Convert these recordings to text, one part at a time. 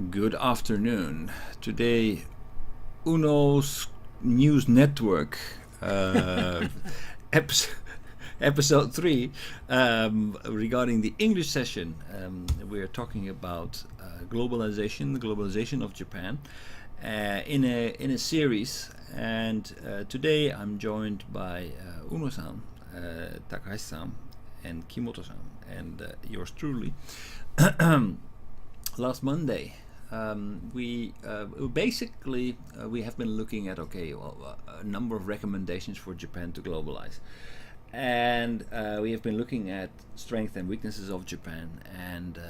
Good afternoon. Today, Unno News Network, episode, episode 3, regarding the English session. We are talking about globalization, the globalization of Japan, in a series. And today I'm joined by Unno-san, Takahashi-san, and Kimoto-san, and yours truly. Last Monday, we have been looking at a number of recommendations for Japan to globalize, and we have been looking at strengths and weaknesses of Japan. And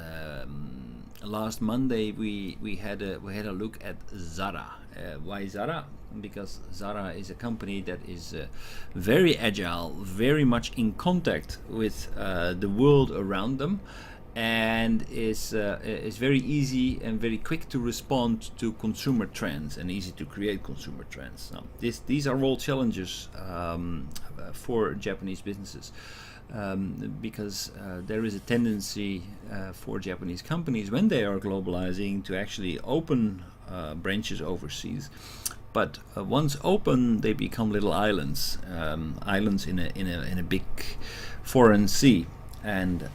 last Monday we had a look at ZARA. Why ZARA? Because ZARA is a company that is very agile, very much in contact with the world around them, and is very easy and very quick to respond to consumer trends and easy to create consumer trends. Now, these are all challenges for Japanese businesses, because there is a tendency for Japanese companies, when they are globalizing, to actually open branches overseas. But once open, they become little islands, islands in a big foreign sea, and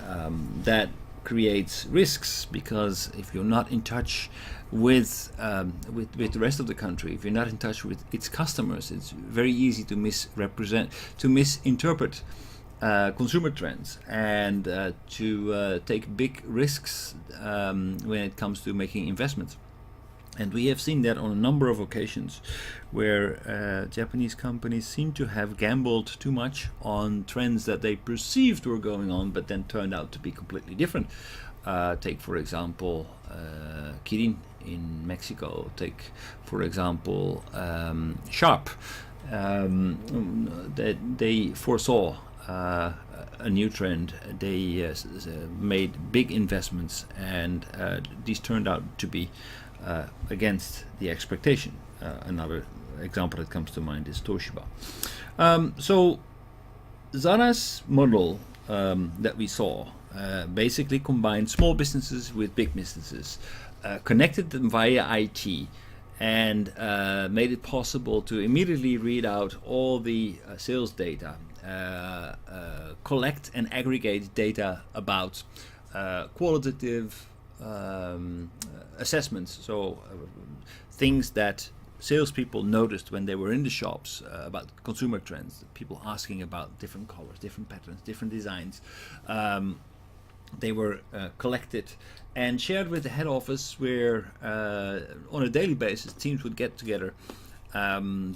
that creates risks, because if you're not in touch with the rest of the country, if you're not in touch with its customers, it's very easy to misinterpret consumer trends, and to take big risks when it comes to making investments. And we have seen that on a number of occasions where Japanese companies seem to have gambled too much on trends that they perceived were going on, but then turned out to be completely different. Take, for example, Kirin in Mexico. Take, for example, Sharp. That they foresaw a new trend. They made big investments, and these turned out to be against the expectation. Another example that comes to mind is Toshiba. So ZARA's model that we saw basically combined small businesses with big businesses, connected them via IT, and made it possible to immediately read out all the sales data, collect and aggregate data about qualitative assessments, so things that salespeople noticed when they were in the shops about consumer trends, people asking about different colors, different patterns, different designs. They were collected and shared with the head office, where on a daily basis teams would get together,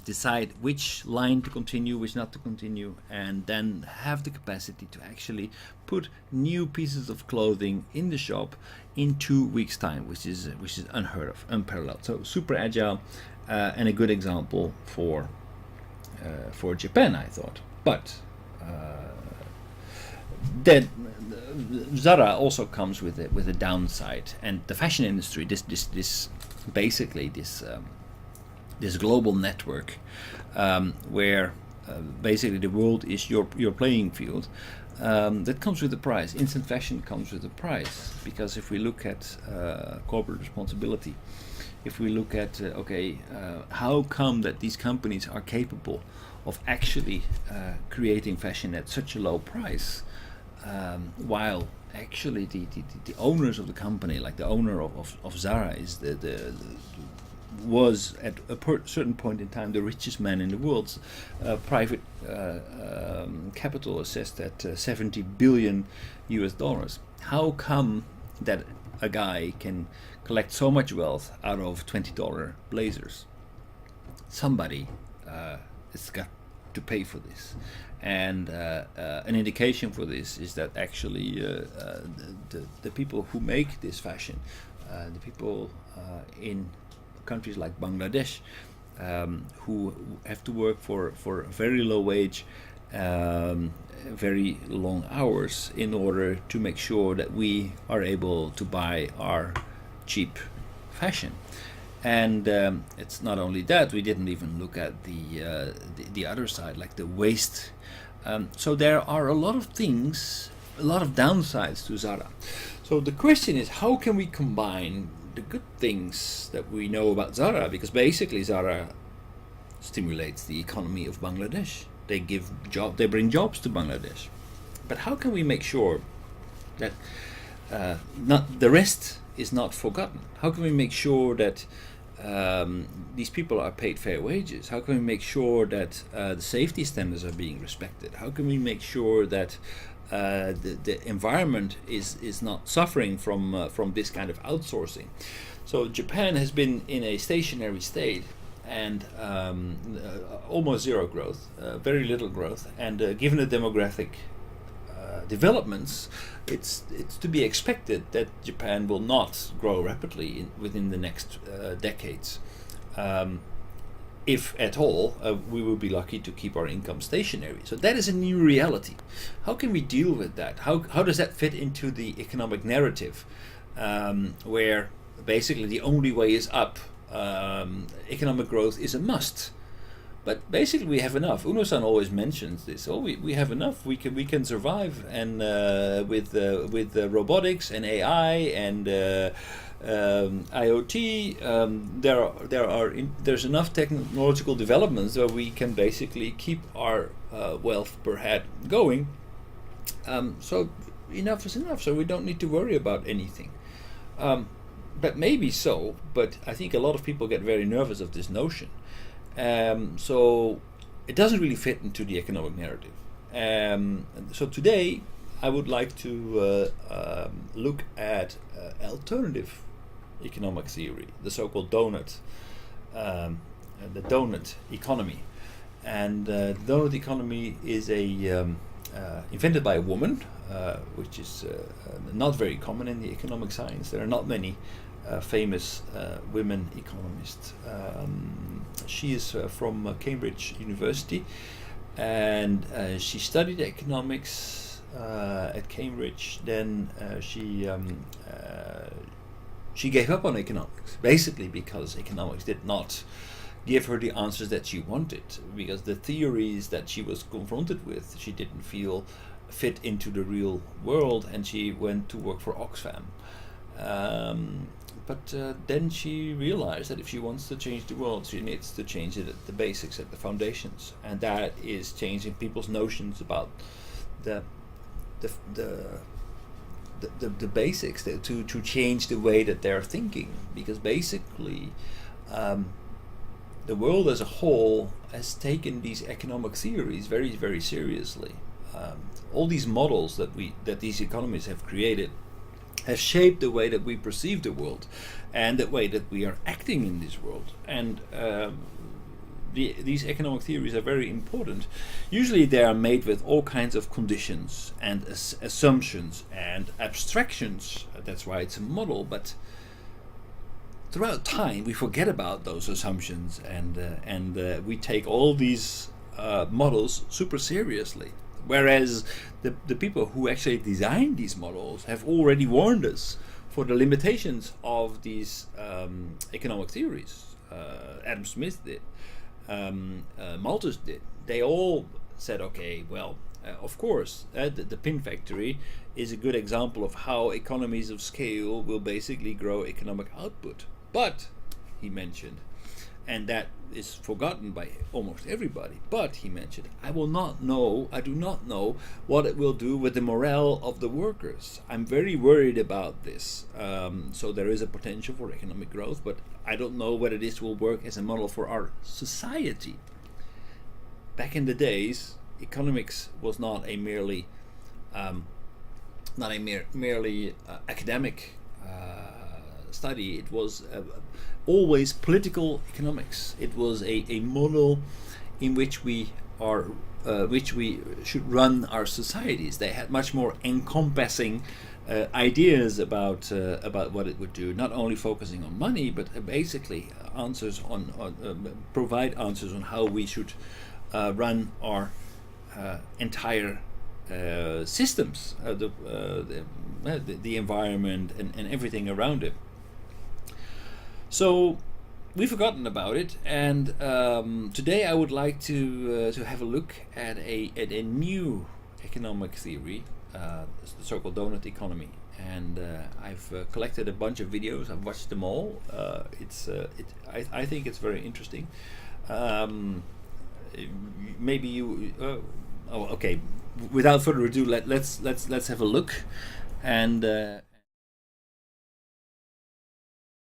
decide which line to continue, which not to continue, and then have the capacity to actually put new pieces of clothing in the shop in 2 weeks' time, which is unheard of, unparalleled. So super agile, and a good example for Japan, I thought. But that ZARA also comes with a downside, and the fashion industry, this global network, where basically the world is your playing field, that comes with a price. Instant fashion comes with a price, because if we look at corporate responsibility, if we look at how come that these companies are capable of actually creating fashion at such a low price, while actually the owners of the company, like the owner of ZARA, is was at a certain point in time the richest man in the world. Private capital assessed at $70 billion. How come that a guy can collect so much wealth out of $20 blazers? Somebody has got to pay for this, and an indication for this is that actually the people who make this fashion, the people in countries like Bangladesh, who have to work for a very low wage, very long hours, in order to make sure that we are able to buy our cheap fashion. And it's not only that, we didn't even look at the other side, like the waste. So there are a lot of things, a lot of downsides to ZARA. So the question is, how can we combine the good things that we know about ZARA, because basically ZARA stimulates the economy of Bangladesh. They bring jobs to Bangladesh. But how can we make sure that not the rest is not forgotten? How can we make sure that these people are paid fair wages? How can we make sure that the safety standards are being respected? How can we make sure that the environment is not suffering from this kind of outsourcing? So Japan has been in a stationary state and almost zero growth, very little growth, and given the demographic developments, it's to be expected that Japan will not grow rapidly within the next decades. If at all, we will be lucky to keep our income stationary. So that is a new reality. How can we deal with that? How does that fit into the economic narrative, where basically the only way is up? Economic growth is a must. But basically, we have enough. Unno-san always mentions this. Oh, we have enough. We can survive, and with robotics and AI and IoT, there's enough technological developments where we can basically keep our wealth per head going. So enough is enough. So we don't need to worry about anything. But maybe so. But I think a lot of people get very nervous of this notion. So it doesn't really fit into the economic narrative. So today I would like to look at alternative economic theory, the so-called donut economy. And the donut economy is invented by a woman, which is not very common in the economic science. There are not many famous women economists. She is from Cambridge University, and she studied economics at Cambridge. Then she gave up on economics, basically because economics did not give her the answers that she wanted, because the theories that she was confronted with, she didn't feel fit into the real world, and she went to work for Oxfam. But then she realized that if she wants to change the world, she needs to change it at the basics, at the foundations, and that is changing people's notions about the basics, to change the way that they're thinking, because basically the world as a whole has taken these economic theories very, very seriously. All these models that these economists have created have shaped the way that we perceive the world and the way that we are acting in this world. And these economic theories are very important. Usually they are made with all kinds of conditions and assumptions and abstractions. That's why it's a model. But throughout time we forget about those assumptions, and we take all these models super seriously. Whereas the people who actually designed these models have already warned us for the limitations of these economic theories. Adam Smith did, Malthus did. They all said, okay, well, of course, the pin factory is a good example of how economies of scale will basically grow economic output. But, he mentioned, and that is forgotten by almost everybody, but he mentioned, I do not know what it will do with the morale of the workers. I'm very worried about this. So there is a potential for economic growth, but I don't know whether this will work as a model for our society. Back in the days, economics was not a merely academic study. It was always political economics. It was a model in which we should run our societies. They had much more encompassing ideas about what it would do, not only focusing on money, but basically provide answers on how we should run our entire systems, the environment and everything around it. So we've forgotten about it, and today I would like to have a look at a new economic theory, the so-called donut economy. and I've collected a bunch of videos. I've watched them all. I think it's very interesting. Maybe you. Oh, okay. Without further ado, let's have a look, and.